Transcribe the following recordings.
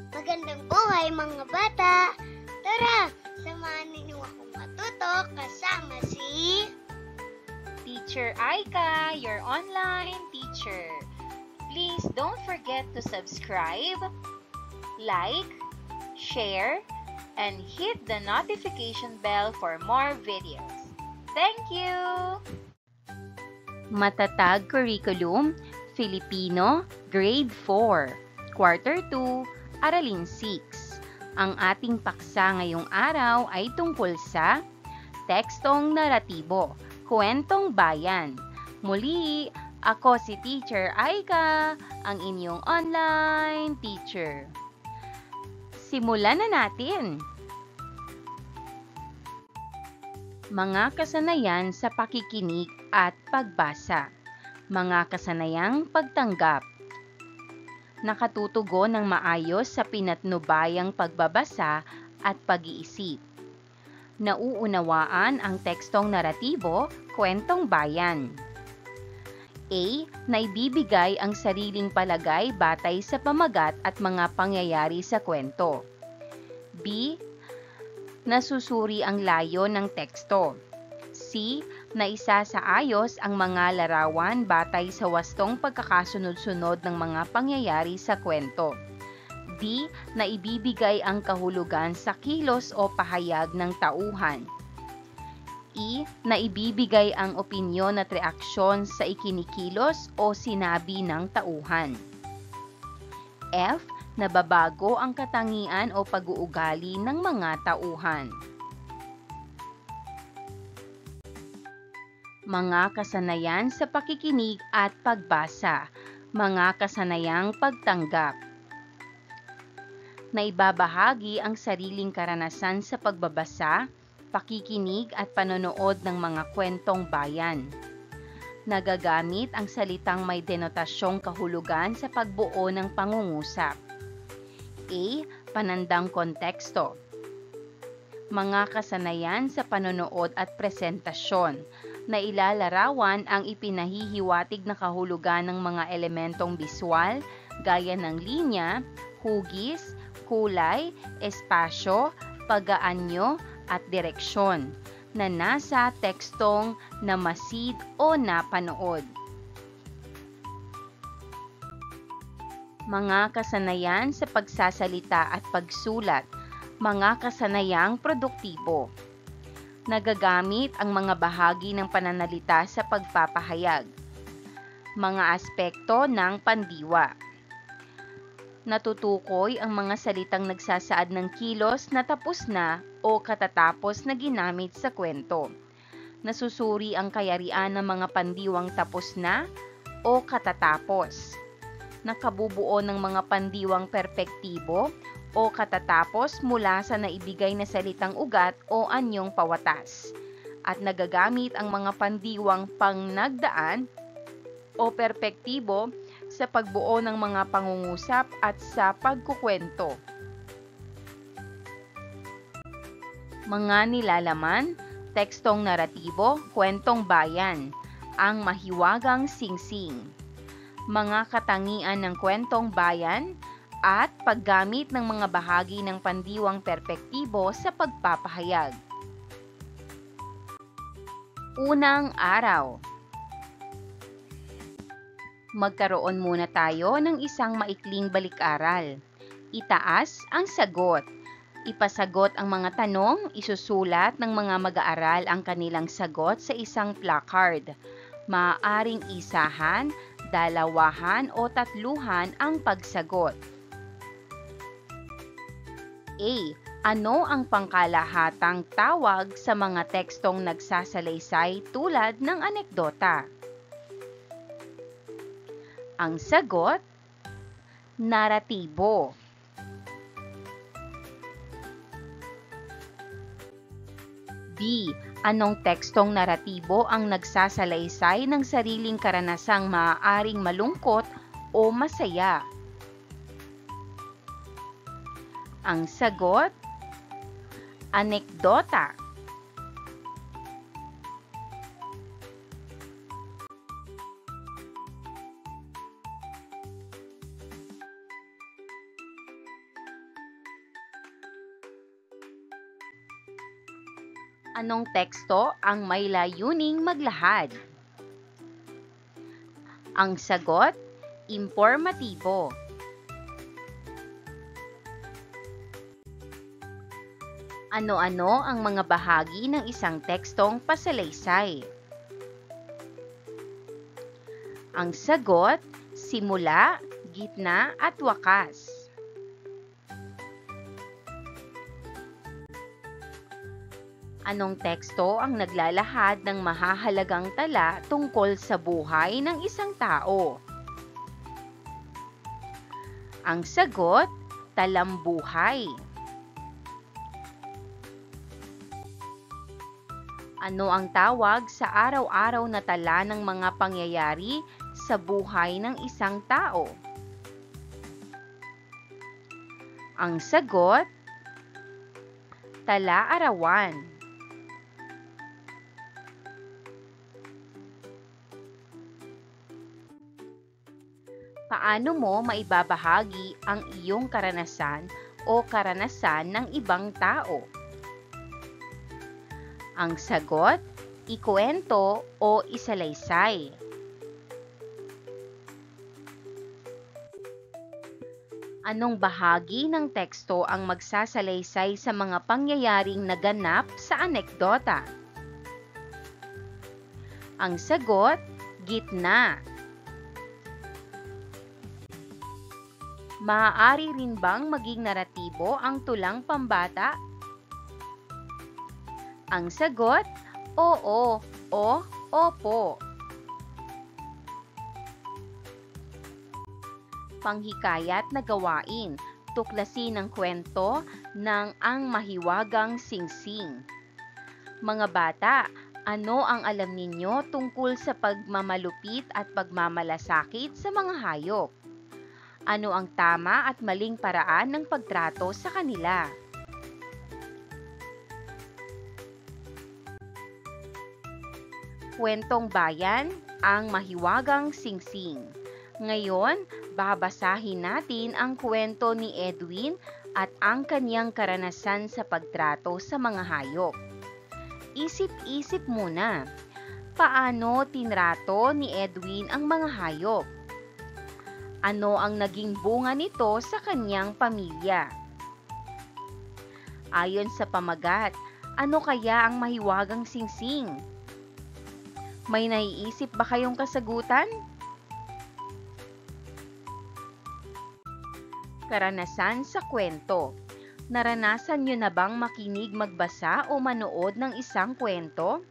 Magandang buhay mga bata! Tara, samahan ninyo akong matuto kasama si Teacher Aika, your online teacher. Please don't forget to subscribe, like, share, and hit the notification bell for more videos. Thank you! Matatag Curriculum, Filipino, Grade 4, Quarter 2, Aralin 6. Ang ating paksa ngayong araw ay tungkol sa tekstong naratibo, kwentong bayan. Muli, ako si Teacher Aika, ang inyong online teacher. Simulan na natin! Mga kasanayan sa pakikinig at pagbasa. Mga kasanayang pagtanggap. Nakatutugon ng maayos sa pinatnubayang pagbabasa at pag-iisip. Nauunawaan ang tekstong naratibo, kwentong bayan. A. Naibibigay ang sariling palagay batay sa pamagat at mga pangyayari sa kwento. B. Nasusuri ang layo ng teksto. C. Naisasaayos ang mga larawan batay sa wastong pagkakasunod-sunod ng mga pangyayari sa kwento. D. Naibibigay ang kahulugan sa kilos o pahayag ng tauhan. E. Naibibigay ang opinyon at reaksyon sa ikinikilos o sinabi ng tauhan. F. Nababago ang katangian o pag-uugali ng mga tauhan. Mga kasanayan sa pakikinig at pagbasa. Mga kasanayang pagtanggap. Naibabahagi ang sariling karanasan sa pagbabasa, pakikinig at panonood ng mga kwentong bayan. Nagagamit ang salitang may denotasyong kahulugan sa pagbuo ng pangungusap. A. Panandang konteksto. Mga kasanayan sa panonood at presentasyon na ilalarawan ang ipinahihiwatig na kahulugan ng mga elementong biswal gaya ng linya, hugis, kulay, espasyo, pag-aanyo at direksyon na nasa tekstong namasid o napanood. Mga kasanayan sa pagsasalita at pagsulat, mga kasanayang produktibo. Nagagamit ang mga bahagi ng pananalita sa pagpapahayag. Mga aspekto ng pandiwa. Natutukoy ang mga salitang nagsasaad ng kilos na tapos na o katatapos na ginamit sa kwento. Nasusuri ang kayarian ng mga pandiwang tapos na o katatapos. Nakabubuo ng mga pandiwang perpektibo o katatapos mula sa naibigay na salitang ugat o anyong pawatas. At nagagamit ang mga pandiwang pangnagdaan o perpektibo sa pagbuo ng mga pangungusap at sa pagkukwento. Mga nilalaman, tekstong naratibo, kwentong bayan, ang mahiwagang singsing. Mga katangian ng kwentong bayan, at paggamit ng mga bahagi ng pandiwang perpektibo sa pagpapahayag. Unang araw. Magkaroon muna tayo ng isang maikling balik-aral. Itaas ang sagot. Ipasagot ang mga tanong, isusulat ng mga mag-aaral ang kanilang sagot sa isang placard. Maaaring isahan, dalawahan o tatluhan ang pagsagot. A. Ano ang pangkalahatang tawag sa mga tekstong nagsasalaysay tulad ng anekdota? Ang sagot, naratibo. B. Anong tekstong naratibo ang nagsasalaysay ng sariling karanasang maaaring malungkot o masaya? Ang sagot, anekdota. Anong teksto ang may layuning maglahad? Ang sagot, impormatibo. Ano-ano ang mga bahagi ng isang tekstong pasalaysay? Ang sagot, simula, gitna at wakas. Anong teksto ang naglalahad ng mahahalagang tala tungkol sa buhay ng isang tao? Ang sagot, talambuhay. Ano ang tawag sa araw-araw na tala ng mga pangyayari sa buhay ng isang tao? Ang sagot, tala-arawan. Paano mo maibabahagi ang iyong karanasan o karanasan ng ibang tao? Ang sagot, ikuwento o isalaysay. Anong bahagi ng teksto ang magsasalaysay sa mga pangyayaring naganap sa anekdota? Ang sagot, gitna. Maaari rin bang maging naratibo ang tulang pambata? Ang sagot, oo o opo. Panghikayat na gawain, tuklasin ang kwento ng ang mahiwagang singsing. Mga bata, ano ang alam ninyo tungkol sa pagmamalupit at pagmamalasakit sa mga hayop? Ano ang tama at maling paraan ng pagtrato sa kanila? Kwentong bayan, ang mahiwagang singsing. Ngayon, babasahin natin ang kwento ni Edwin at ang kanyang karanasan sa pagtrato sa mga hayop. Isip-isip muna, paano tinrato ni Edwin ang mga hayop? Ano ang naging bunga nito sa kanyang pamilya? Ayon sa pamagat, ano kaya ang mahiwagang singsing? May naiisip ba kayong kasagutan? Karanasan sa kwento. Naranasan nyo na bang makinig, magbasa o manood ng isang kwento?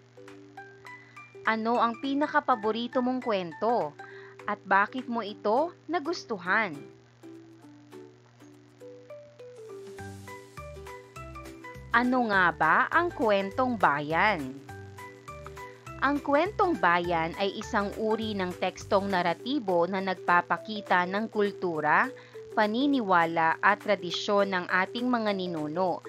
Ano ang pinakapaborito mong kwento? At bakit mo ito nagustuhan? Ano nga ba ang kwentong bayan? Ang kwentong bayan ay isang uri ng tekstong naratibo na nagpapakita ng kultura, paniniwala at tradisyon ng ating mga ninuno.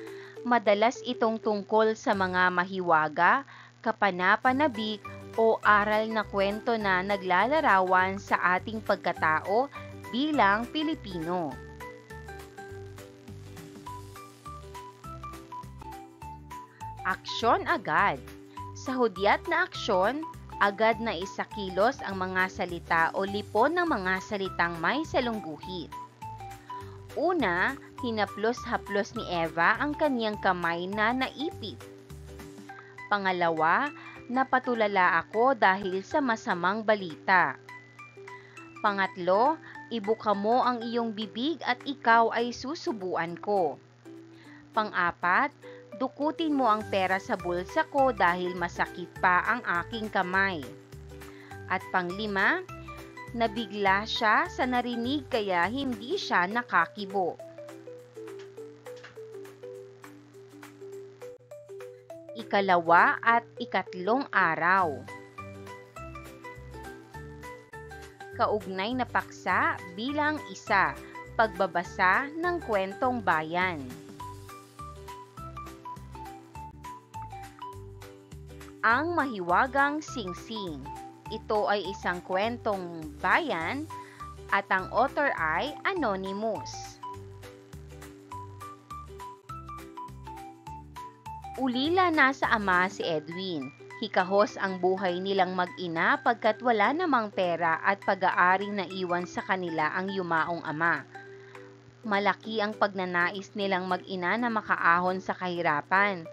Madalas itong tungkol sa mga mahiwaga, kapanapanabik o aral na kwento na naglalarawan sa ating pagkatao bilang Pilipino. Aksyon agad. Sa hudyat na aksyon, agad na isakilos ang mga salita o lipon ng mga salitang may salungguhit. Una, hinaplos-haplos ni Eva ang kaniyang kamay na naipit. Pangalawa, napatulala ako dahil sa masamang balita. Pangatlo, ibuka mo ang iyong bibig at ikaw ay susubuan ko. Pang-apat, dukutin mo ang pera sa bulsa ko dahil masakit pa ang aking kamay. At pang-lima, nabigla siya sa narinig kaya hindi siya nakakibo. Ikalawa at ikatlong araw. Kaugnay na paksa bilang isa, pagbabasa ng kwentong bayan. Ang mahiwagang singsing. Ito ay isang kwentong bayan at ang author ay anonymous. Ulila na sa ama si Edwin. Hikahos ang buhay nilang mag-ina pagkat wala namang pera at pag-aaring naiwan sa kanila ang yumaong ama. Malaki ang pagnanais nilang mag-ina na makaahon sa kahirapan.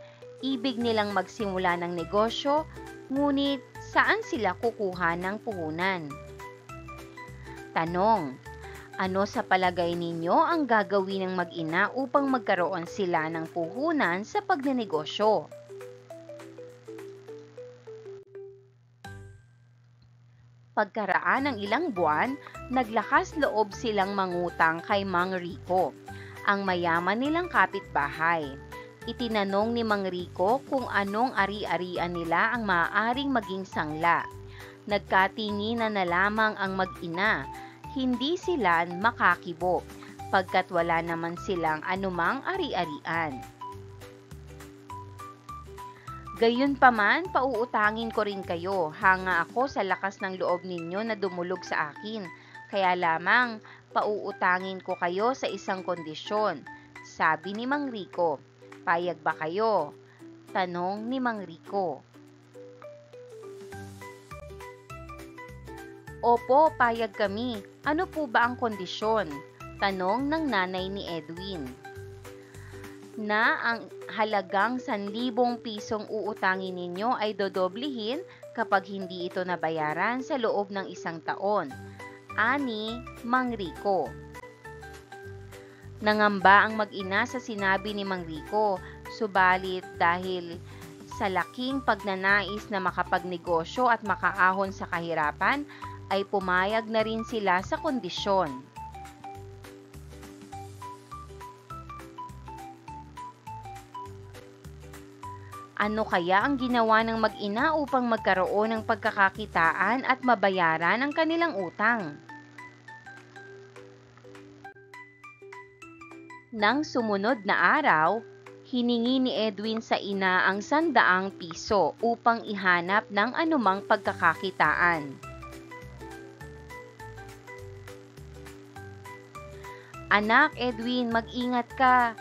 Ibig nilang magsimula ng negosyo, ngunit saan sila kukuha ng puhunan? Tanong: ano sa palagay ninyo ang gagawin ng mag-ina upang magkaroon sila ng puhunan sa pagnenegosyo? Pagkaraan ng ilang buwan, naglakas loob silang mangutang kay Mang Rico, ang mayaman nilang kapitbahay. Itinanong ni Mang Rico kung anong ari-arian nila ang maaaring maging sangla. Nagkatinginan na lamang ang mag-ina, hindi sila makakibo, pagkat wala naman silang anumang ari-arian. Gayunpaman, pauutangin ko rin kayo, hanga ako sa lakas ng loob ninyo na dumulog sa akin. Kaya lamang, pauutangin ko kayo sa isang kondisyon. Sabi ni Mang Rico. Payag ba kayo? Tanong ni Mang Rico. Opo, payag kami. Ano po ba ang kondisyon? Tanong ng nanay ni Edwin. Na ang halagang 1,000 pisong uutangin ninyo ay dodoblihin kapag hindi ito nabayaran sa loob ng 1 taon. Ani Mang Rico. Nangamba ang mag-ina sa sinabi ni Mang Rico, subalit dahil sa laking pagnanais na makapagnegosyo at makaahon sa kahirapan, ay pumayag na rin sila sa kondisyon. Ano kaya ang ginawa ng mag-ina upang magkaroon ng pagkakakitaan at mabayaran ang kanilang utang? Nang sumunod na araw, hiningi ni Edwin sa ina ang 100 piso upang ihanap ng anumang pagkakakitaan. Anak Edwin, mag-ingat ka.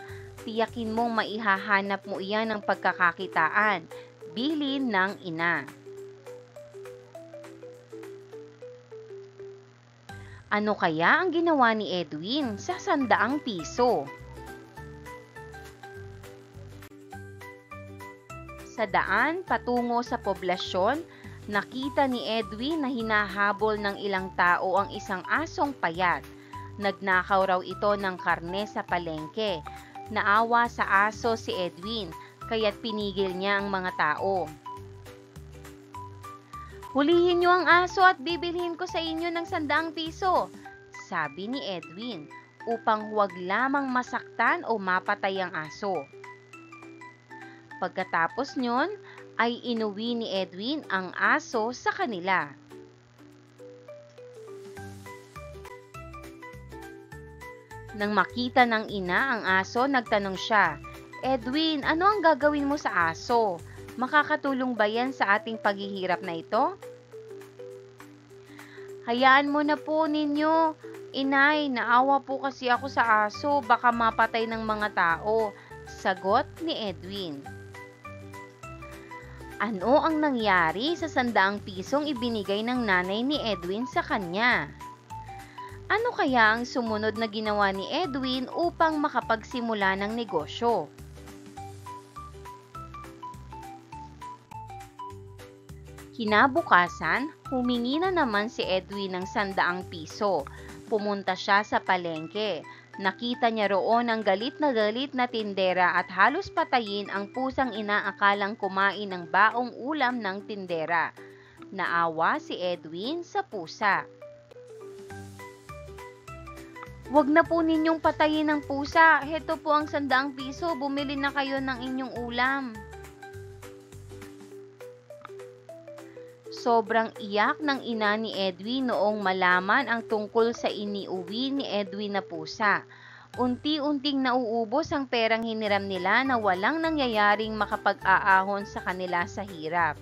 Tiyakin mong maihahanap mo iyan ng pagkakakitaan, bilin ng ina. Ano kaya ang ginawa ni Edwin sa 100 piso? Sa daan patungo sa poblasyon, nakita ni Edwin na hinahabol ng ilang tao ang isang asong payat. Nagnakaw raw ito ng karne sa palengke. Naawa sa aso si Edwin, kaya't pinigil niya ang mga tao. Hulihin niyo ang aso at bibilhin ko sa inyo ng 100 piso, sabi ni Edwin, upang huwag lamang masaktan o mapatay ang aso. Pagkatapos niyon, ay inuwi ni Edwin ang aso sa kanila. Nang makita ng ina ang aso, nagtanong siya, Edwin, ano ang gagawin mo sa aso? Makakatulong ba yan sa ating paghihirap na ito? Hayaan mo na po ninyo. Inay, naawa po kasi ako sa aso, baka mapatay ng mga tao, sagot ni Edwin. Ano ang nangyari sa 100 pisong ibinigay ng nanay ni Edwin sa kanya? Ano kaya ang sumunod na ginawa ni Edwin upang makapagsimula ng negosyo? Kinabukasan, humingi na naman si Edwin ng 100 piso. Pumunta siya sa palengke. Nakita niya roon ang galit na tindera at halos patayin ang pusang inaakalang kumain ng baong ulam ng tindera. Naawa si Edwin sa pusa. Huwag na po ninyong patayin ng pusa. Heto po ang 100 piso. Bumili na kayo ng inyong ulam. Sobrang iyak ng ina ni Edwin noong malaman ang tungkol sa iniuwi ni Edwin na pusa. Unti-unting nauubos ang perang hiniram nila na walang nangyayaring makapag-aahon sa kanila sa hirap.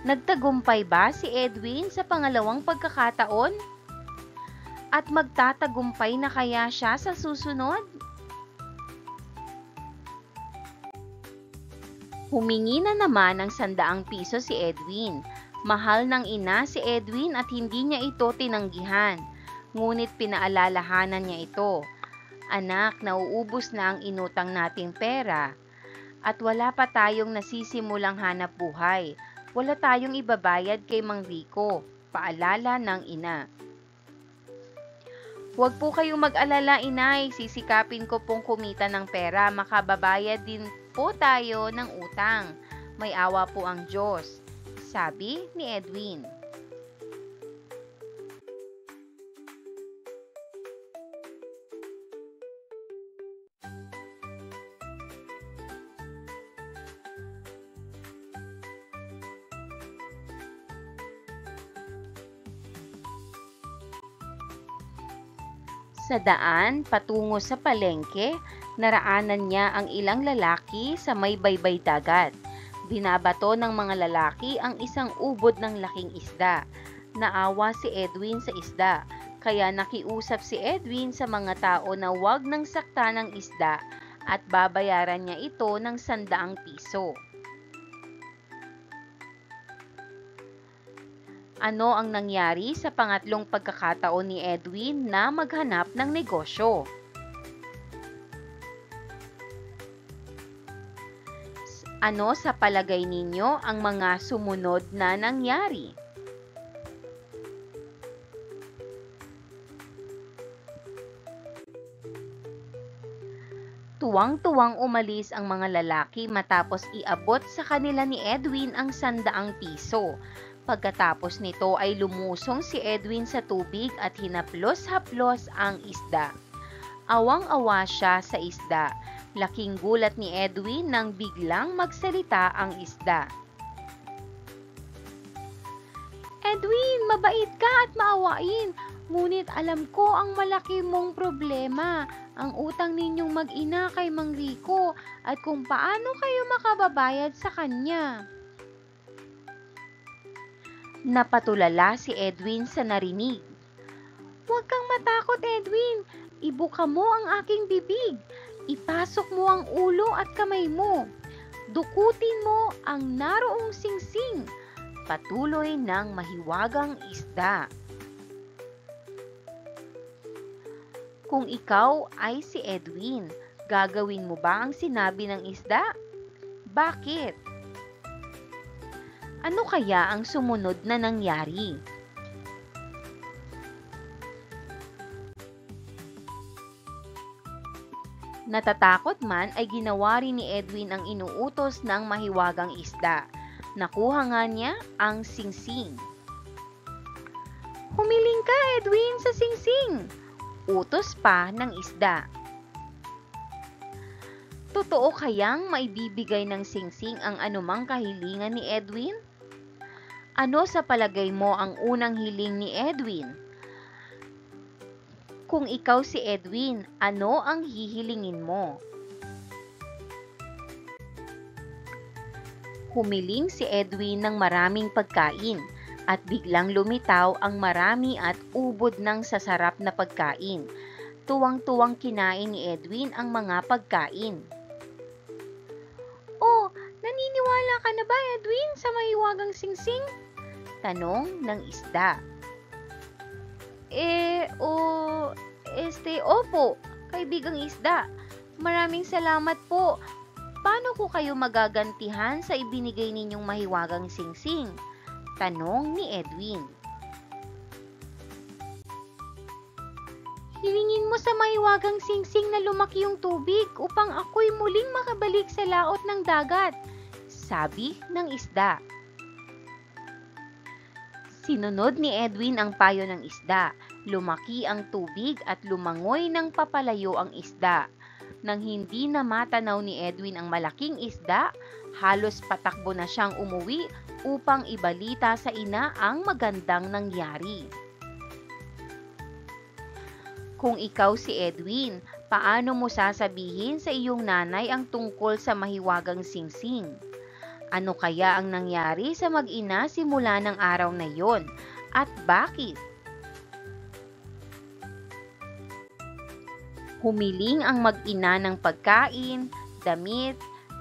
Nagtagumpay ba si Edwin sa pangalawang pagkakataon? At magtatagumpay na kaya siya sa susunod? Humingi na naman ng 100 piso si Edwin. Mahal ng ina si Edwin at hindi niya ito tinanggihan. Ngunit pinaalalahanan niya ito. Anak, nauubos na ang inutang nating pera. At wala pa tayong nasisimulang hanap buhay. Wala tayong ibabayad kay Mang Rico. Paalala ng ina. Huwag po kayong mag-alala, inay. Sisikapin ko pong kumita ng pera. Makababayad din po tayo ng utang. May awa po ang Diyos, sabi ni Edwin. Sa daan, patungo sa palengke, naraanan niya ang ilang lalaki sa may baybay dagat. Binabato ng mga lalaki ang isang ubod ng laking isda. Naawa si Edwin sa isda, kaya nakiusap si Edwin sa mga tao na huwag nang sakta ng isda at babayaran niya ito ng 100 piso. Ano ang nangyari sa pangatlong pagkakataon ni Edwin na maghanap ng negosyo? Ano sa palagay ninyo ang mga sumunod na nangyari? Tuwang-tuwang umalis ang mga lalaki matapos iabot sa kanila ni Edwin ang 100 piso. Pagkatapos nito ay lumusong si Edwin sa tubig at hinaplos-haplos ang isda. Awang-awa siya sa isda. Laking gulat ni Edwin nang biglang magsalita ang isda. Edwin, mabait ka at maawain. Ngunit alam ko ang malaki mong problema, ang utang ninyong mag-ina kay Mang Rico at kung paano kayo makababayad sa kanya. Napatulala si Edwin sa narinig. Huwag kang matakot, Edwin. Ibuka mo ang aking bibig. Ipasok mo ang ulo at kamay mo. Dukutin mo ang naroong singsing. Patuloy ng mahiwagang isda. Kung ikaw ay si Edwin, gagawin mo ba ang sinabi ng isda? Bakit? Ano kaya ang sumunod na nangyari? Natatakot man ay ginawa rin ni Edwin ang inuutos ng mahiwagang isda. Nakuha nga niya ang singsing. Humiling ka, Edwin, sa singsing! Utos pa ng isda. Totoo kayang maibibigay ng singsing ang anumang kahilingan ni Edwin? Ano sa palagay mo ang unang hiling ni Edwin? Kung ikaw si Edwin, ano ang hihilingin mo? Humiling si Edwin ng maraming pagkain at biglang lumitaw ang marami at ubod ng sasarap na pagkain. Tuwang-tuwang kinain ni Edwin ang mga pagkain. Oh, naniniwala ka na ba, Edwin, sa mahiwagang singsing? Tanong ng isda. Opo, kaibigang isda. Maraming salamat po. Paano ko kayo magagantihan sa ibinigay ninyong mahiwagang singsing? Tanong ni Edwin. Hilingin mo sa mahiwagang singsing na lumaki yung tubig upang ako'y muling makabalik sa laot ng dagat, sabi ng isda. Sinunod ni Edwin ang payo ng isda. Lumaki ang tubig at lumangoy ng papalayo ang isda. Nang hindi na matanaw ni Edwin ang malaking isda, halos patakbo na siyang umuwi upang ibalita sa ina ang magandang nangyari. Kung ikaw si Edwin, paano mo sasabihin sa iyong nanay ang tungkol sa mahiwagang singsing? Ano kaya ang nangyari sa mag-ina simula ng araw na yon at bakit? Humiling ang mag-ina ng pagkain, damit,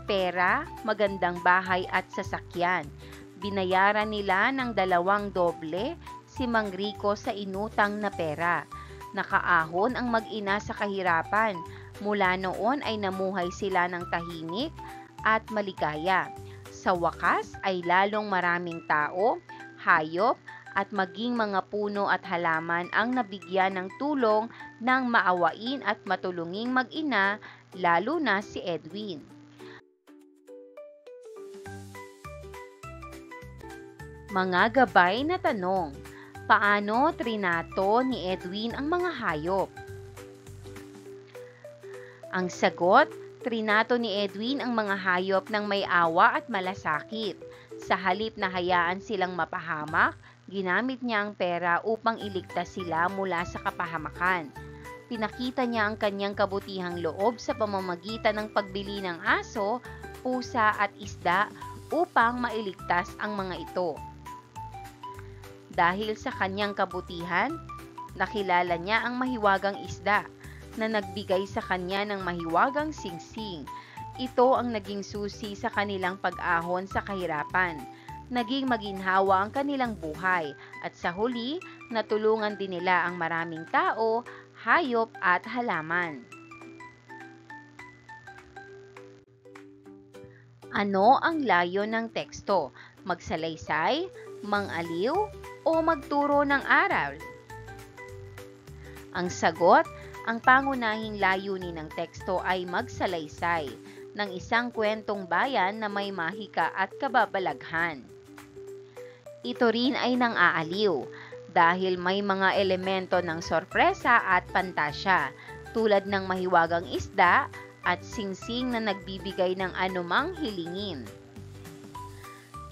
pera, magandang bahay at sasakyan. Binayaran nila ng 2 doble si Mang Rico sa inutang na pera. Nakaahon ang mag-ina sa kahirapan. Mula noon ay namuhay sila ng tahimik at maligaya. Sa wakas ay lalong maraming tao, hayop, at maging mga puno at halaman ang nabigyan ng tulong ng maawain at matulunging mag-ina, lalo na si Edwin. Mga gabay na tanong. Paano trinato ni Edwin ang mga hayop? Ang sagot, trinato ni Edwin ang mga hayop ng may awa at malasakit. Sa halip na hayaan silang mapahamak, ginamit niya ang pera upang iligtas sila mula sa kapahamakan. Pinakita niya ang kanyang kabutihang loob sa pamamagitan ng pagbili ng aso, pusa at isda upang mailigtas ang mga ito. Dahil sa kanyang kabutihan, nakilala niya ang mahiwagang isda na nagbigay sa kanya ng mahiwagang singsing. Ito ang naging susi sa kanilang pag-ahon sa kahirapan. Naging maginhawa ang kanilang buhay at sa huli, natulungan din nila ang maraming tao, hayop at halaman. Ano ang layo ng teksto? Magsalaysay, mangaliw, o magturo ng aral? Ang sagot, ang pangunahing layunin ng teksto ay magsalaysay ng isang kwentong bayan na may mahika at kababalaghan. Ito rin ay nang-aaliw dahil may mga elemento ng sorpresa at pantasya tulad ng mahiwagang isda at singsing na nagbibigay ng anumang hilingin.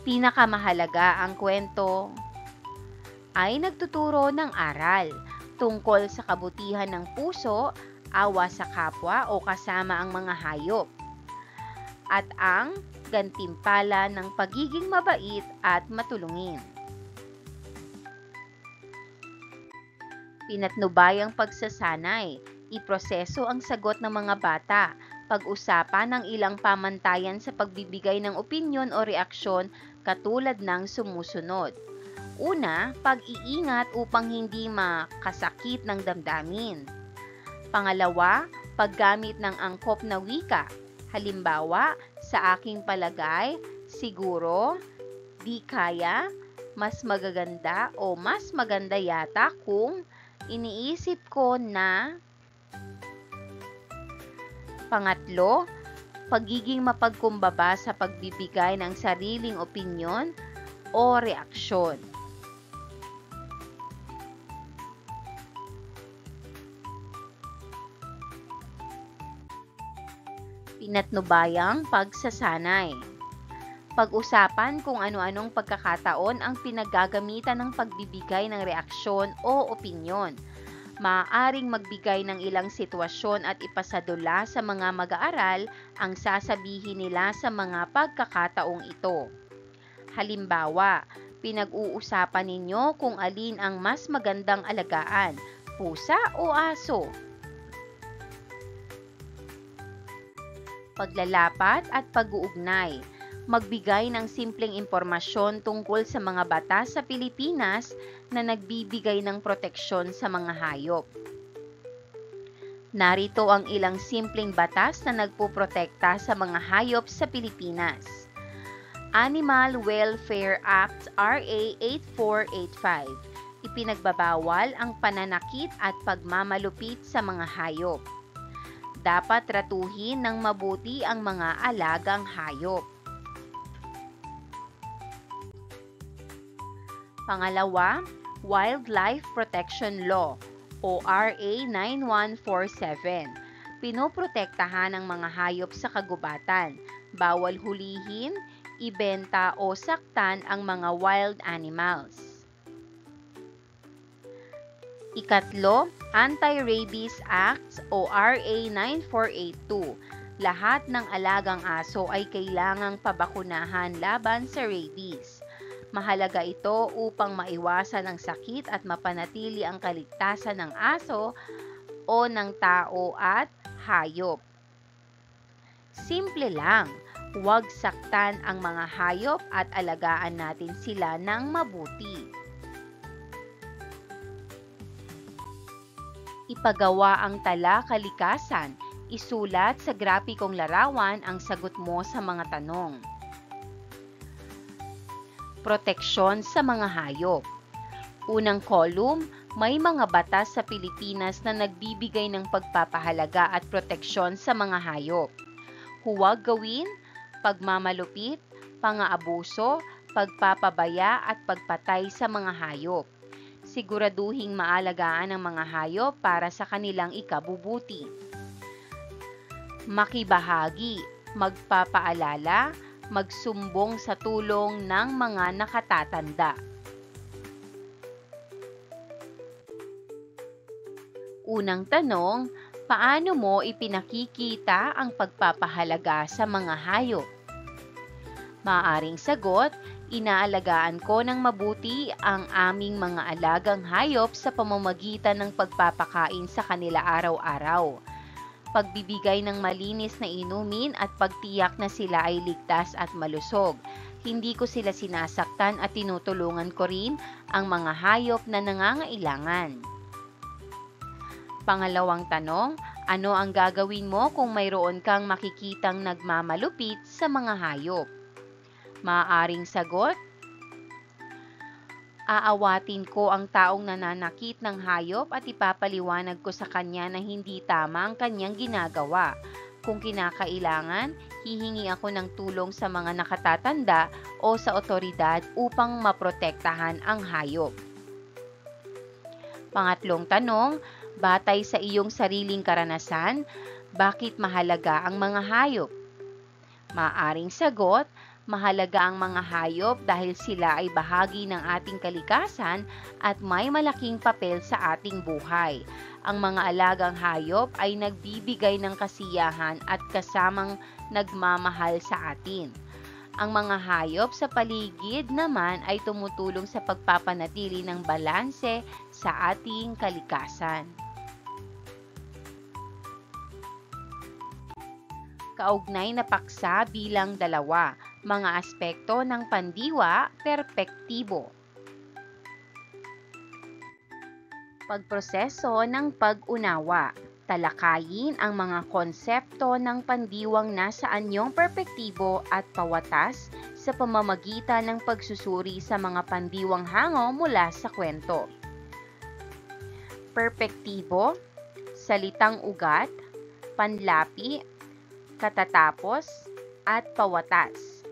Pinakamahalaga, ang kwento ay nagtuturo ng aral tungkol sa kabutihan ng puso, awa sa kapwa o kasama ang mga hayop, at ang gantimpala ng pagiging mabait at matulungin. Pinatnubayang pagsasanay, iproseso ang sagot ng mga bata, pag-usapan ng ilang pamantayan sa pagbibigay ng opinyon o reaksyon katulad ng sumusunod. Una, pag-iingat upang hindi makasakit ng damdamin. Pangalawa, paggamit ng angkop na wika. Halimbawa, sa aking palagay, siguro, di kaya, mas magaganda o mas maganda yata kung iniisip ko na. Pangatlo, pagiging mapagkumbaba sa pagbibigay ng sariling opinyon o reaksyon. Pinatnubayang pagsasanay. Pag-usapan kung ano-anong pagkakataon ang pinaggagamitan ng pagbibigay ng reaksyon o opinyon. Maaaring magbigay ng ilang sitwasyon at ipasadula sa mga mag-aaral ang sasabihin nila sa mga pagkakataong ito. Halimbawa, pinag-uusapan ninyo kung alin ang mas magandang alagaan, pusa o aso. Paglalapat at pag-uugnay. Magbigay ng simpleng impormasyon tungkol sa mga batas sa Pilipinas na nagbibigay ng proteksyon sa mga hayop. Narito ang ilang simpleng batas na nagpoprotekta sa mga hayop sa Pilipinas. Animal Welfare Act RA 8485. Ipinagbabawal ang pananakit at pagmamalupit sa mga hayop. Dapat tratuhin ng mabuti ang mga alagang hayop. Pangalawa, Wildlife Protection Law o RA 9147. Pinoprotektahan ang mga hayop sa kagubatan. Bawal hulihin, ibenta o saktan ang mga wild animals. Ikatlo, Anti-Rabies Act o RA 9482. Lahat ng alagang aso ay kailangang pabakunahan laban sa rabies. Mahalaga ito upang maiwasan ang sakit at mapanatili ang kaligtasan ng aso o ng tao at hayop. Simple lang, Huwag saktan ang mga hayop at alagaan natin sila ng mabuti. Ipagawa ang tala kalikasan. Isulat sa grapikong larawan ang sagot mo sa mga tanong. Proteksyon sa mga hayop. Unang column, may mga batas sa Pilipinas na nagbibigay ng pagpapahalaga at proteksyon sa mga hayop. Huwag gawin, pagmamalupit, pang-aabuso, pagpapabaya at pagpatay sa mga hayop. Siguraduhing maalagaan ang mga hayop para sa kanilang ikabubuti. Makibahagi, magpapaalala, magsumbong sa tulong ng mga nakatatanda. Unang tanong, paano mo ipinakikita ang pagpapahalaga sa mga hayop? Maaaring sagot, inaalagaan ko ng mabuti ang aming mga alagang hayop sa pamamagitan ng pagpapakain sa kanila araw-araw, pagbibigay ng malinis na inumin at pagtiyak na sila ay ligtas at malusog. Hindi ko sila sinasaktan at tinutulungan ko rin ang mga hayop na nangangailangan. Pangalawang tanong, ano ang gagawin mo kung mayroon kang makikitang nagmamalupit sa mga hayop? Maaaring sagot, aawatin ko ang taong nananakit ng hayop at ipapaliwanag ko sa kanya na hindi tama ang kanyang ginagawa. Kung kinakailangan, hihingi ako ng tulong sa mga nakatatanda o sa otoridad upang maprotektahan ang hayop. Pangatlong tanong, batay sa iyong sariling karanasan, bakit mahalaga ang mga hayop? Maaaring sagot, mahalaga ang mga hayop dahil sila ay bahagi ng ating kalikasan at may malaking papel sa ating buhay. Ang mga alagang hayop ay nagbibigay ng kasiyahan at kasamang nagmamahal sa atin. Ang mga hayop sa paligid naman ay tumutulong sa pagpapanatili ng balanse sa ating kalikasan. Kaugnay na paksa bilang 2, mga aspekto ng pandiwa, perpektibo. Pagproseso ng pag-unawa. Talakayin ang mga konsepto ng pandiwang nasa anyong perpektibo at pawatas sa pamamagitan ng pagsusuri sa mga pandiwang hango mula sa kwento. Perpektibo, salitang ugat, panlapi, katatapos, at pawatas.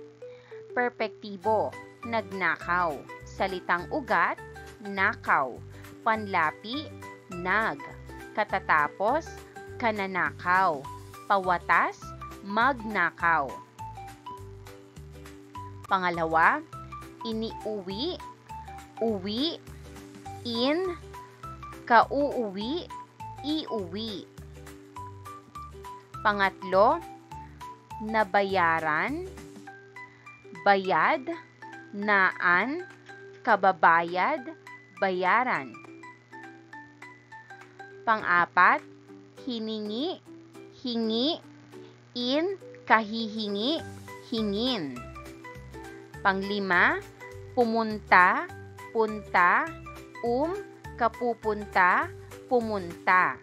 Perpektibo, nagnakaw, salitang ugat, nakaw, panlapi, nag, katatapos, kananakaw, pawatas, magnakaw. Pangalawa, iniuwi, uwi, in, kauuwi, iuwi. Pangatlo, nabayaran, bayad, naan, kababayad, bayaran. Pang-apat, hiningi, hingi, in, kahihingi, hingin. Pang-5, pumunta, punta, kapupunta, pumunta.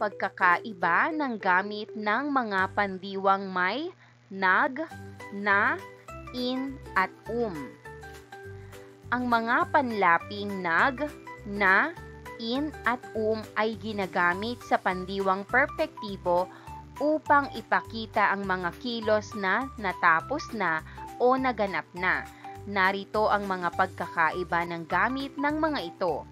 Pagkakaiba ng gamit ng mga pandiwang may nag, na, in, at Ang mga panlaping nag, na, in, at ay ginagamit sa pandiwang perpektibo upang ipakita ang mga kilos na natapos na o naganap na. Narito ang mga pagkakaiba ng gamit ng mga ito.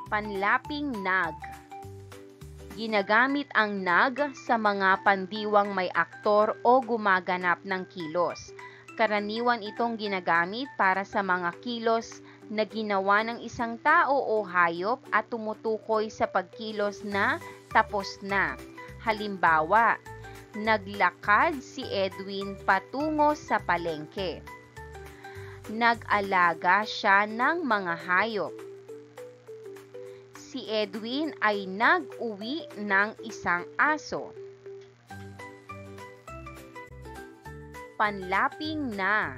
Panlaping nag. Ginagamit ang nag sa mga pandiwang may aktor o gumaganap ng kilos. Karaniwan itong ginagamit para sa mga kilos na ginawa ng isang tao o hayop at tumutukoy sa pagkilos na tapos na. Halimbawa, naglakad si Edwin patungo sa palengke. Nag-alaga siya ng mga hayop. Si Edwin ay nag-uwi ng isang aso. Panlaping na.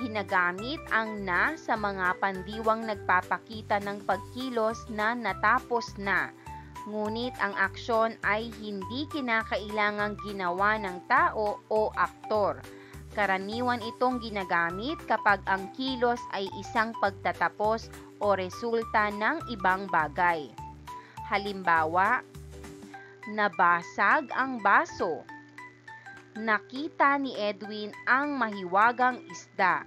Ginagamit ang na sa mga pandiwang nagpapakita ng pagkilos na natapos na, ngunit ang aksyon ay hindi kinakailangang ginawa ng tao o aktor. Karaniwan itong ginagamit kapag ang kilos ay isang pagtatapos o resulta ng ibang bagay. Halimbawa, nabasag ang baso. Nakita ni Edwin ang mahiwagang isda.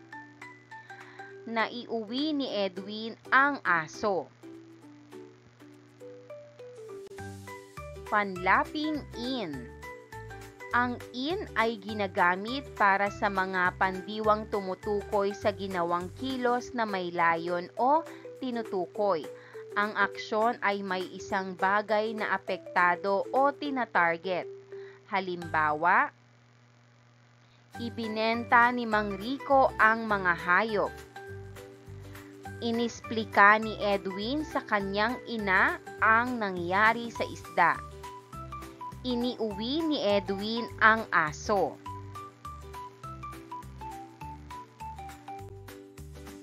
Naiuwi ni Edwin ang aso. Panlaping in. Ang in ay ginagamit para sa mga pandiwang tumutukoy sa ginawang kilos na may layon o tinutukoy. Ang aksyon ay may isang bagay na apektado o tinatarget. Halimbawa, ibinenta ni Mang Rico ang mga hayop. Inisplika ni Edwin sa kanyang ina ang nangyari sa isda. Iniuwi ni Edwin ang aso.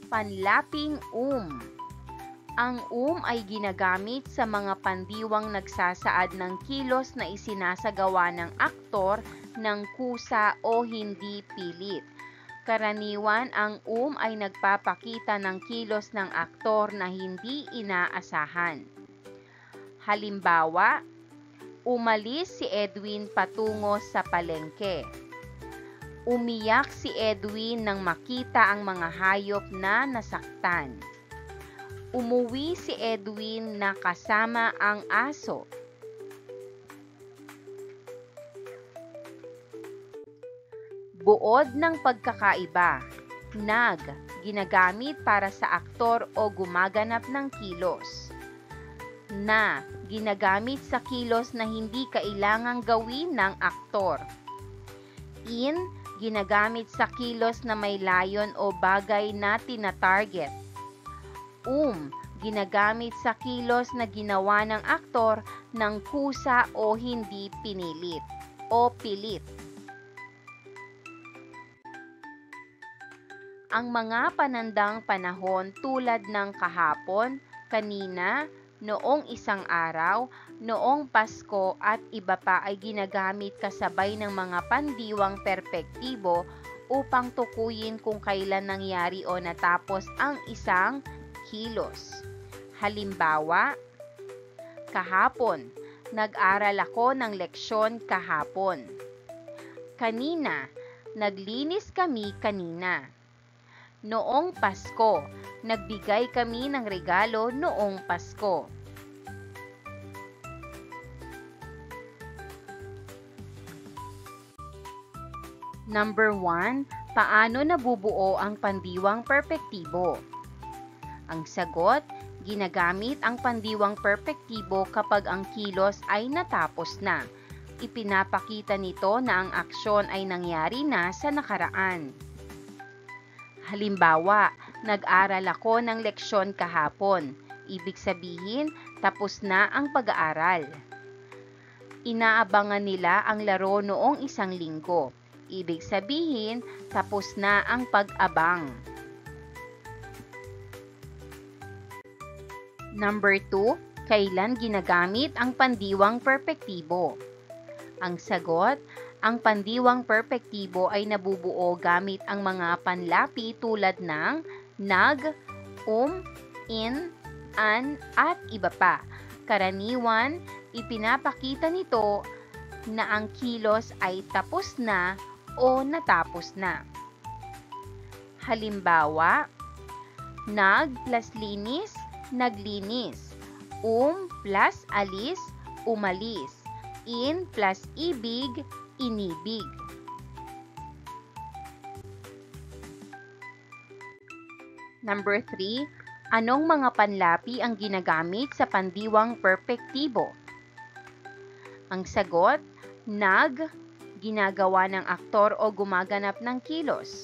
Panlaping Ang ay ginagamit sa mga pandiwang nagsasaad ng kilos na isinasagawa ng aktor ng kusa o hindi pilit. Karaniwan, ang ay nagpapakita ng kilos ng aktor na hindi inaasahan. Halimbawa, umalis si Edwin patungo sa palengke. Umiyak si Edwin nang makita ang mga hayop na nasaktan. Umuwi si Edwin na kasama ang aso. Buod ng pagkakaiba. Nag, ginagamit para sa aktor o gumaganap ng kilos. Na, ginagamit sa kilos na hindi kailangang gawin ng aktor. In, ginagamit sa kilos na may layon o bagay na tinatarget. Ginagamit sa kilos na ginawa ng aktor ng kusa o hindi pinilit o pilit. Ang mga panandang panahon tulad ng kahapon, kanina, noong isang araw, noong Pasko at iba pa ay ginagamit kasabay ng mga pandiwang perpektibo upang tukuyin kung kailan nangyari o natapos ang isang kilos. Halimbawa, kahapon, nag-aral ako ng leksyon kahapon. Kanina, naglinis kami kanina. Noong Pasko, nagbigay kami ng regalo noong Pasko. Number 1, paano nabubuo ang pandiwang perpektibo? Ang sagot, ginagamit ang pandiwang perpektibo kapag ang kilos ay natapos na. Ipinapakita nito na ang aksyon ay nangyari na sa nakaraan. Halimbawa, nag-aral ako ng leksyon kahapon. Ibig sabihin, tapos na ang pag-aaral. Inaabangan nila ang laro noong isang linggo. Ibig sabihin, tapos na ang pag-abang. Number 2, kailan ginagamit ang pandiwang perpektibo? Ang sagot, ang pandiwang perpektibo ay nabubuo gamit ang mga panlapi tulad ng nag, in, an, at iba pa. Karaniwan, ipinapakita nito na ang kilos ay tapos na o natapos na. Halimbawa, nag plus linis, naglinis. Plus alis, umalis. In plus ibig, inibig. Number 3, anong mga panlapi ang ginagamit sa pandiwang perpektibo? Ang sagot, nag, ginagawa ng aktor o gumaganap ng kilos.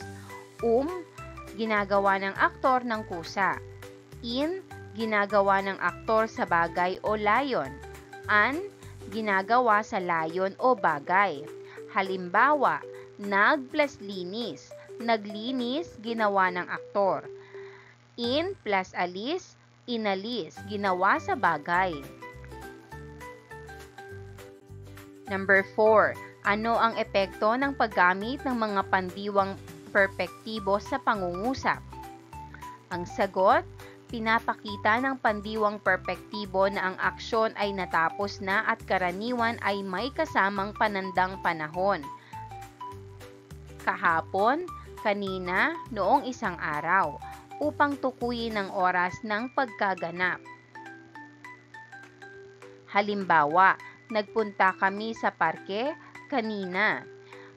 Ginagawa ng aktor ng kusa. In, ginagawa ng aktor sa bagay o layon. An, ginagawa sa layon o bagay. Halimbawa, nag plus linis. Naglinis, ginawa ng aktor. In plus alis, inalis, ginawa sa bagay. Number 4. Ano ang epekto ng paggamit ng mga pandiwang perpektibo sa pangungusap? Ang sagot, pinapakita ng pandiwang perpektibo na ang aksyon ay natapos na at karaniwan ay may kasamang panandang panahon. Kahapon, kanina, noong isang araw, upang tukuyin ang oras ng pagkaganap. Halimbawa, nagpunta kami sa parke kanina.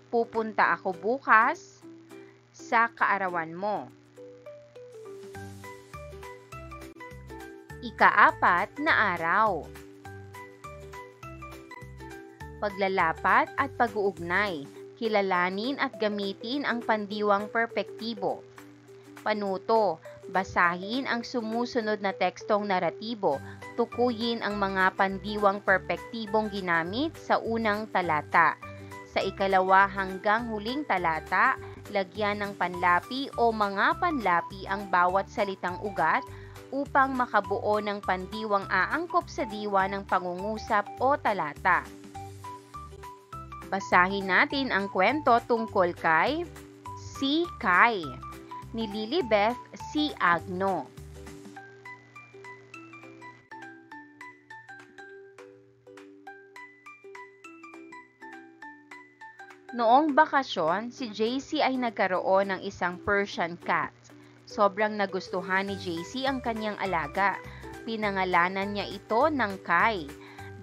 Pupunta ako bukas sa kaarawan mo. Ika-4 na araw. Paglalapat at pag-uugnay. Kilalanin at gamitin ang pandiwang perpektibo. Panuto, basahin ang sumusunod na tekstong naratibo. Tukuyin ang mga pandiwang perpektibong ginamit sa unang talata. Sa ikalawa hanggang huling talata, lagyan ng panlapi o mga panlapi ang bawat salitang ugat upang makabuo ng pandiwang aangkop sa diwa ng pangungusap o talata. Basahin natin ang kwento tungkol kay si Kai ni Lilibeth C. Agno. Noong bakasyon, si JC ay nagkaroon ng isang Persian cat. Sobrang nagustuhan ni JC ang kanyang alaga. Pinangalanan niya ito ng Kai.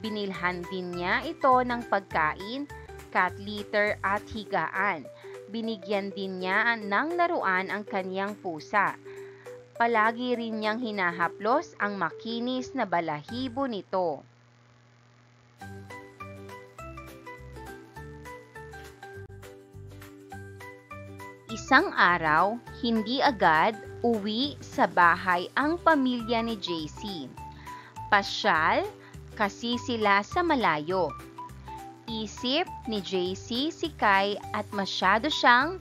Binilhan din niya ito ng pagkain, cat litter at higaan. Binigyan din niya ng laruan ang kanyang pusa. Palagi rin niyang hinahaplos ang makinis na balahibo nito. Isang araw, hindi agad uwi sa bahay ang pamilya ni JC. Pasyal kasi sila sa malayo. Isip ni JC si Kai at masyado siyang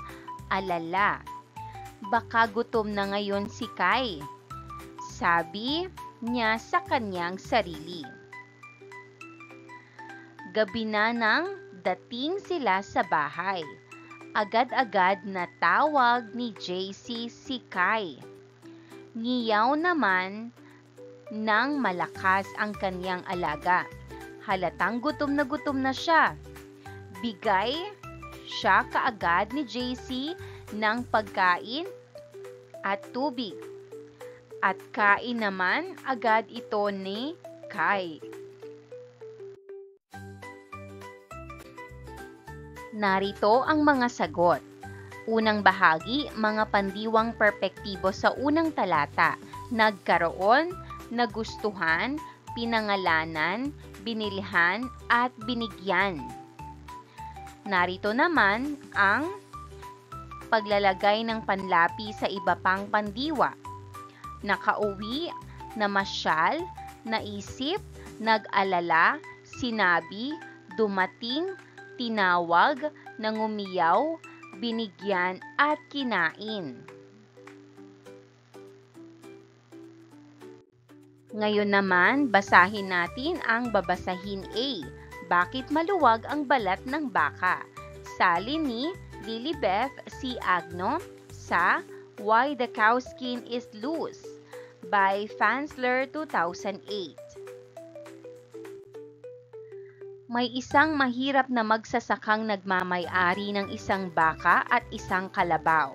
alala. Baka gutom na ngayon si Kai, sabi niya sa kanyang sarili. Gabi na nang dating sila sa bahay. Agad-agad na tawag ni JC si Kai. Ngiyaw naman ng malakas ang kanyang alaga. Halatang gutom na siya. Bigay siya kaagad ni JC ng pagkain at tubig. At kain naman agad ito ni Kai. Narito ang mga sagot. Unang bahagi, mga pandiwang perpektibo sa unang talata. Nagkaroon, nagustuhan, pinangalanan, binilhan, at binigyan. Narito naman ang paglalagay ng panlapi sa iba pang pandiwa. Nakauwi, namasyal, naisip, nag-alala, sinabi, dumating, tinawag, nangumiyaw, binigyan, at kinain. Ngayon naman, basahin natin ang babasahin A. Bakit maluwag ang balat ng baka? Salin ni Lilibeth C. Agno sa Why the Cow Skin is Loose by Fansler 2008. May isang mahirap na magsasakang nagmamay-ari ng isang baka at isang kalabaw.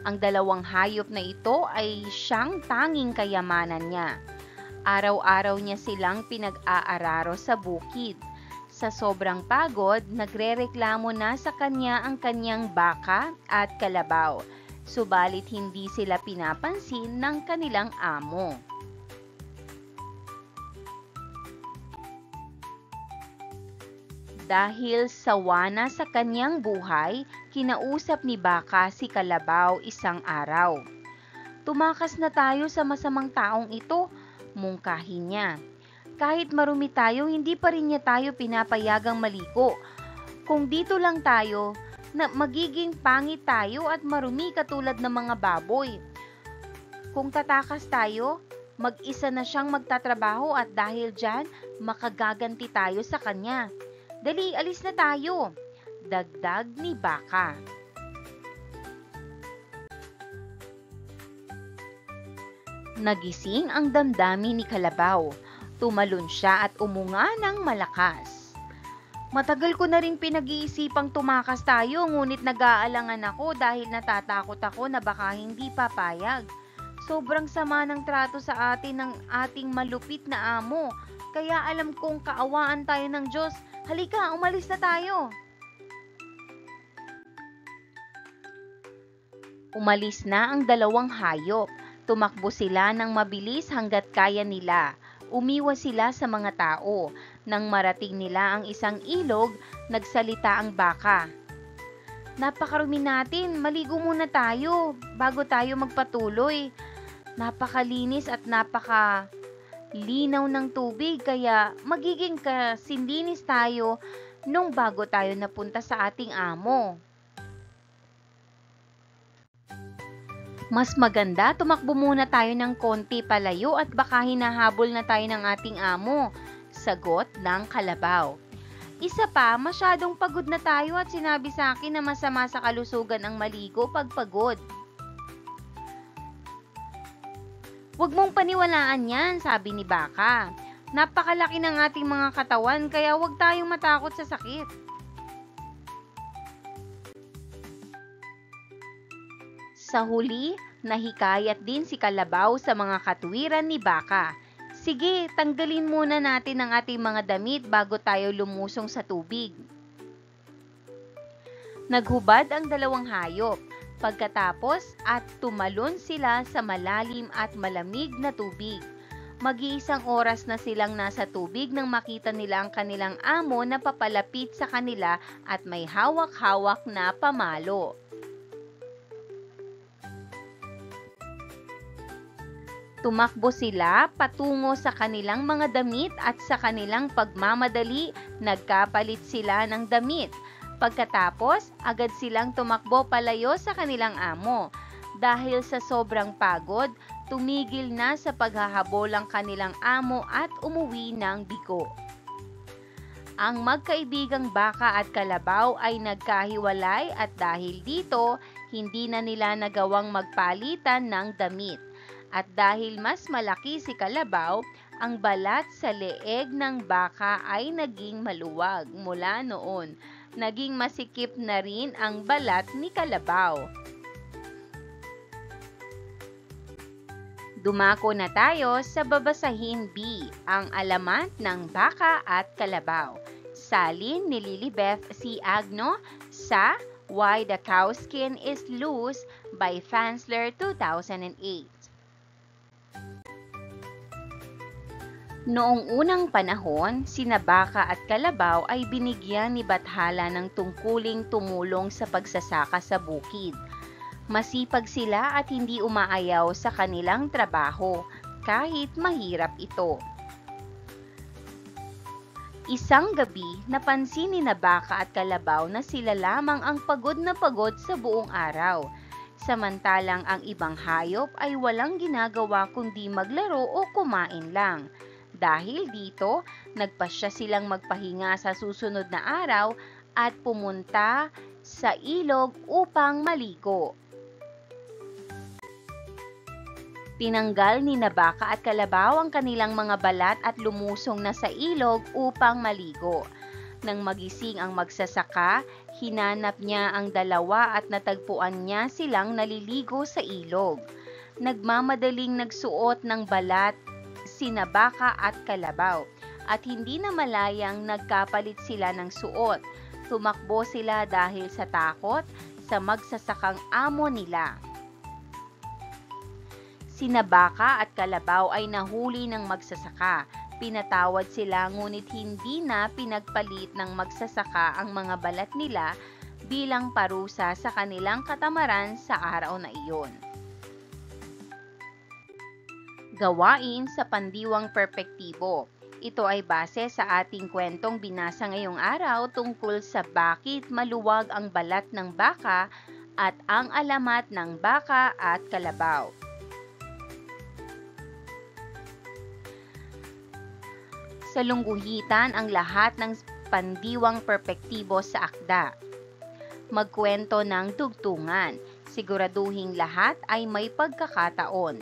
Ang dalawang hayop na ito ay siyang tanging kayamanan niya. Araw-araw niya silang pinag-aararo sa bukid. Sa sobrang pagod, nagrereklamo na sa kanya ang kanyang baka at kalabaw. Subalit hindi sila pinapansin ng kanilang amo. Dahil sawa na sa kanyang buhay, kinausap ni baka si kalabaw isang araw. Tumakas na tayo sa masamang taong ito. Mungkahi niya. Kahit marumi tayo, hindi pa rin niya tayo pinapayagang maligo. Kung dito lang tayo, na magiging pangit tayo at marumi katulad ng mga baboy. Kung tatakas tayo, mag-isa na siyang magtatrabaho at dahil dyan, makagaganti tayo sa kanya. Dali, alis na tayo, dagdag ni Baka. Nagising ang damdamin ni Kalabaw. Tumalon siya at umunga ng malakas. Matagal ko na rin pinag-iisipang tumakas tayo, ngunit nag-aalangan ako dahil natatakot ako na baka hindi papayag. Sobrang sama ng trato sa atin ng ating malupit na amo, kaya alam kong kaawaan tayo ng Diyos. Halika, umalis na tayo. Umalis na ang dalawang hayop. Tumakbo sila ng mabilis hanggat kaya nila. Umiwas sila sa mga tao. Nang marating nila ang isang ilog, nagsalita ang Baka. Napakarumi natin, maligo muna tayo bago tayo magpatuloy. Napakalinis at napakalinaw ng tubig, kaya magiging kasindinis tayo nung bago tayo napunta sa ating amo. Mas maganda, tumakbo muna tayo ng konti palayo at baka hinahabol na tayo ng ating amo, sagot ng Kalabaw. Isa pa, masyadong pagod na tayo at sinabi sa akin na masama sa kalusugan ang maligo pag pagod. Huwag mong paniwalaan yan, sabi ni Baka. Napakalaki ng ating mga katawan, kaya huwag tayong matakot sa sakit. Sa huli, nahikayat din si Kalabaw sa mga katwiran ni Baka. Sige, tanggalin muna natin ang ating mga damit bago tayo lumusong sa tubig. Naghubad ang dalawang hayop. Pagkatapos at tumalon sila sa malalim at malamig na tubig. Mag-iisang oras na silang nasa tubig nang makita nila ang kanilang amo na papalapit sa kanila at may hawak-hawak na pamalo. Tumakbo sila patungo sa kanilang mga damit at sa kanilang pagmamadali, nagkapalit sila ng damit. Pagkatapos, agad silang tumakbo palayo sa kanilang amo. Dahil sa sobrang pagod, tumigil na sa paghahabol ang kanilang amo at umuwi ng bigo. Ang magkaibigang Baka at Kalabaw ay nagkahiwalay at dahil dito, hindi na nila nagawang magpalitan ng damit. At dahil mas malaki si Kalabaw, ang balat sa leeg ng Baka ay naging maluwag. Mula noon, naging masikip na rin ang balat ni Kalabaw. Dumako na tayo sa babasahin B, ang alamat ng Baka at Kalabaw. Salin ni Lilibeth C. Agno sa Why the Cow Skin is Loose by Fansler 2008. Noong unang panahon, sina Baka at Kalabaw ay binigyan ni Bathala ng tungkuling tumulong sa pagsasaka sa bukid. Masipag sila at hindi umaayaw sa kanilang trabaho, kahit mahirap ito. Isang gabi, napansin ni Baka at Kalabaw na sila lamang ang pagod na pagod sa buong araw. Samantalang ang ibang hayop ay walang ginagawa kundi maglaro o kumain lang. Dahil dito, nagpasya silang magpahinga sa susunod na araw at pumunta sa ilog upang maligo. Tinanggal ni Baka at Kalabaw ang kanilang mga balat at lumusong na sa ilog upang maligo. Nang magising ang magsasaka, hinanap niya ang dalawa at natagpuan niya silang naliligo sa ilog. Nagmamadaling nagsuot ng balat sina Baka at Kalabaw at hindi na malayang nagkapalit sila ng suot. Tumakbo sila dahil sa takot sa magsasakang amo nila. Sina Baka at Kalabaw ay nahuli ng magsasaka. Pinatawad sila ngunit hindi na pinagpalit ng magsasaka ang mga balat nila bilang parusa sa kanilang katamaran sa araw na iyon. Gawain sa pandiwang perpektibo. Ito ay base sa ating kwentong binasa ngayong araw tungkol sa bakit maluwag ang balat ng baka at ang alamat ng baka at kalabaw. Salungguhitan ang lahat ng pandiwang perpektibo sa akda. Magkwento ng tugtungan. Siguraduhing lahat ay may pagkakataon.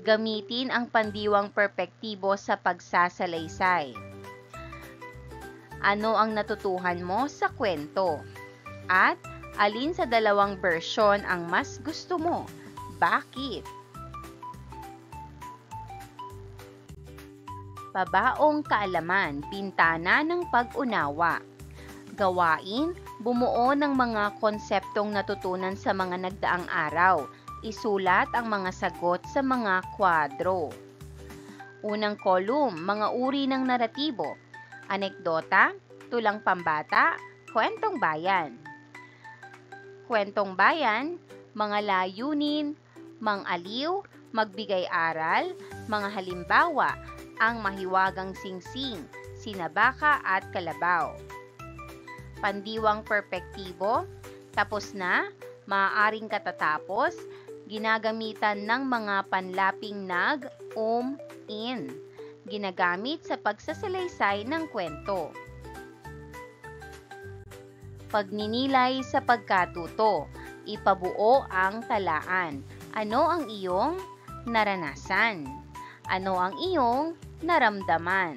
Gamitin ang pandiwang perpektibo sa pagsasalaysay. Ano ang natutuhan mo sa kwento? At alin sa dalawang bersyon ang mas gusto mo? Bakit? Pabaong kaalaman, bintana ng pag-unawa. Gawain, bumuo ng mga konseptong natutunan sa mga nagdaang araw. Isulat ang mga sagot sa mga kwadro. Unang kolum, mga uri ng naratibo. Anekdota, tulang pambata, kwentong bayan. Kwentong bayan, mga layunin, mang-aliw, magbigay aral, mga halimbawa, ang mahiwagang singsing, sinabaka at kalabaw. Pandiwang perpektibo, tapos na, maaaring katatapos, ginagamitan ng mga panlaping nag, in, ginagamit sa pagsasalaysay ng kwento. Pagninilay sa pagkatuto, ipabuo ang talaan. Ano ang iyong naranasan? Ano ang iyong naramdaman?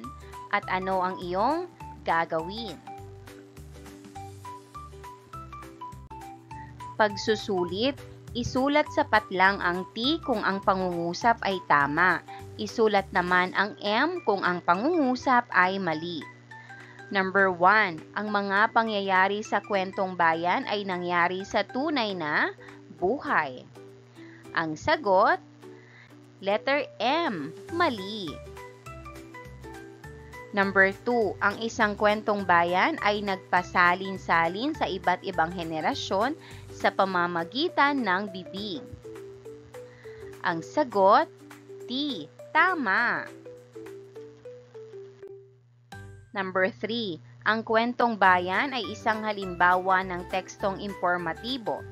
At ano ang iyong gagawin? Pagsusulit, isulat sapat lang ang T kung ang pangungusap ay tama. Isulat naman ang M kung ang pangungusap ay mali. Number 1. Ang mga pangyayari sa kwentong bayan ay nangyari sa tunay na buhay. Ang sagot, letter M, mali. Number 2. Ang isang kwentong bayan ay nagpasalin-salin sa iba't ibang henerasyon sa pamamagitan ng bibig. Ang sagot, T, tama. Number 3. Ang kwentong bayan ay isang halimbawa ng tekstong impormatibo.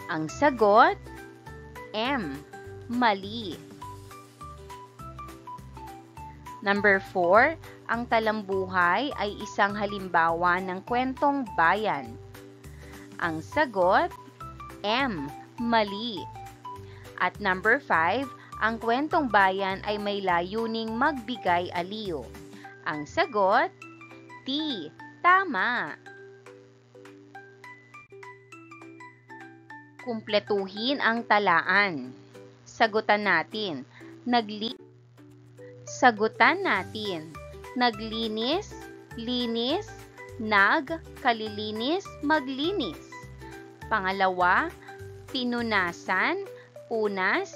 Ang sagot, M, mali. Number 4, ang talambuhay ay isang halimbawa ng kwentong bayan. Ang sagot, M, mali. At number 5, ang kwentong bayan ay may layuning magbigay aliw. Ang sagot, T, tama. Kumpletuhin ang talaan. Sagutan natin. Naglinis, linis, kalilinis, maglinis. Pangalawa, pinunasan, punas,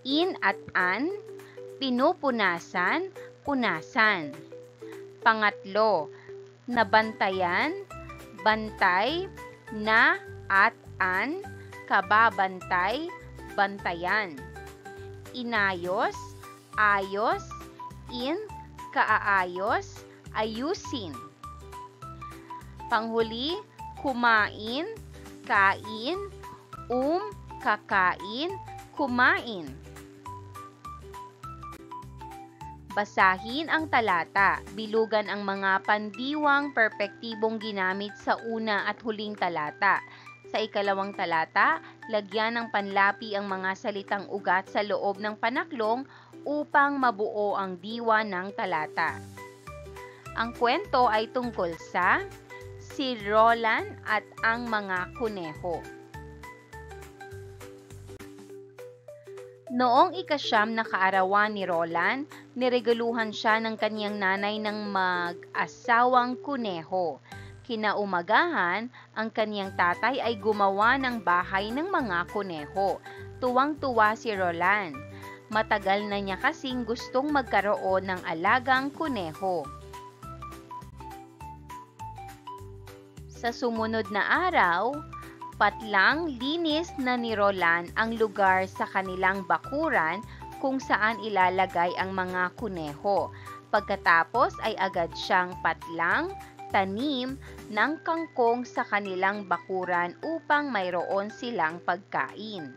in at an, pinupunasan, punasan. Pangatlo, nabantayan, bantay, na at an, kababantay, bantayan. Inayos, ayos, in, kaaayos, ayusin. Panghuli, kumain, kain, kakain, kumain. Basahin ang talata. Bilugan ang mga pandiwang perpektibong ginamit sa una at huling talata. Sa ikalawang talata, lagyan ng panlapi ang mga salitang ugat sa loob ng panaklong upang mabuo ang diwa ng talata. Ang kwento ay tungkol sa si Roland at ang mga kuneho. Noong ika-9 na kaarawan ni Roland, niregaluhan siya ng kaniyang nanay ng mag-asawang kuneho. Kinaumagahan, ang kaniyang tatay ay gumawa ng bahay ng mga kuneho. Tuwang-tuwa si Roland. Matagal na niya kasing gustong magkaroon ng alagang kuneho. Sa sumunod na araw, Patlang linis na ni Roland ang lugar sa kanilang bakuran kung saan ilalagay ang mga kuneho. Pagkatapos ay agad siyang patlang, tanim ng kangkong sa kanilang bakuran upang mayroon silang pagkain.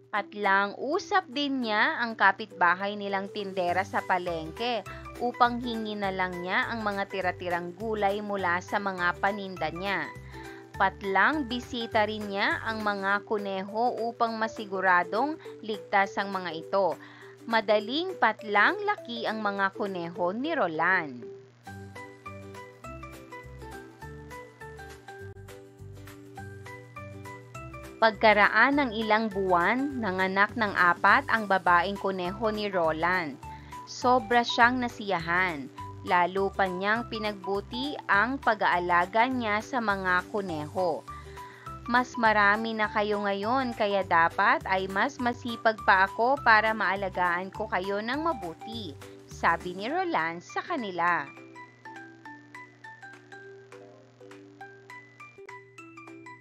Patlang usap din niya ang kapitbahay nilang tindera sa palengke upang hingi na lang niya ang mga tira-tirang gulay mula sa mga paninda niya. Patlang bisita rin niya ang mga kuneho upang masiguradong ligtas ang mga ito. Madaling patlang laki ang mga kuneho ni Roland. Pagkaraan ng ilang buwan, nanganak ng 4 ang babaeng kuneho ni Roland. Sobra siyang nasiyahan. Lalo pa niyang pinagbuti ang pag-aalaga niya sa mga kuneho. Mas marami na kayo ngayon kaya dapat ay mas masipag pa ako para maalagaan ko kayo ng mabuti, sabi ni Roland sa kanila.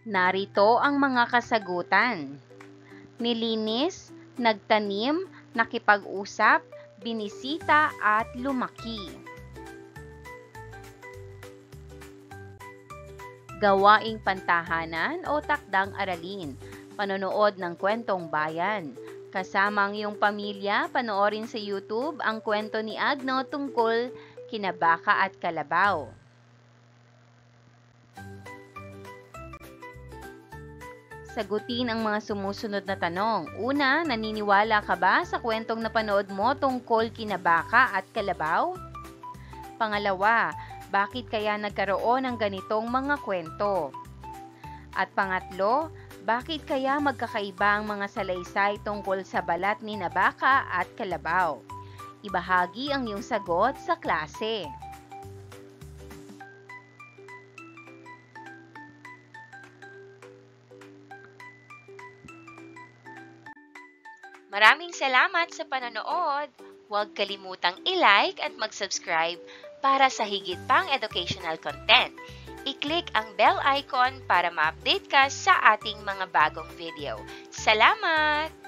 Narito ang mga kasagutan. Nilinis, nagtanim, nakipag-usap, binisita at lumaki. Gawaing pantahanan o takdang aralin, panonood ng kwentong bayan. Kasama ang iyong pamilya, panoorin sa YouTube ang kwento ni Agno tungkol kina Baka at Kalabaw. Sagutin ang mga sumusunod na tanong. Una, naniniwala ka ba sa kwentong napanood mo tungkol kina Baka at Kalabaw? Pangalawa, bakit kaya nagkaroon ng ganitong mga kwento? At pangatlo, bakit kaya magkakaiba ang mga salaysay tungkol sa balat ni Baka at Kalabaw? Ibahagi ang iyong sagot sa klase. Maraming salamat sa panonood. Huwag kalimutang i-like at mag-subscribe para sa higit pang educational content. I-click ang bell icon para ma-update ka sa ating mga bagong video. Salamat!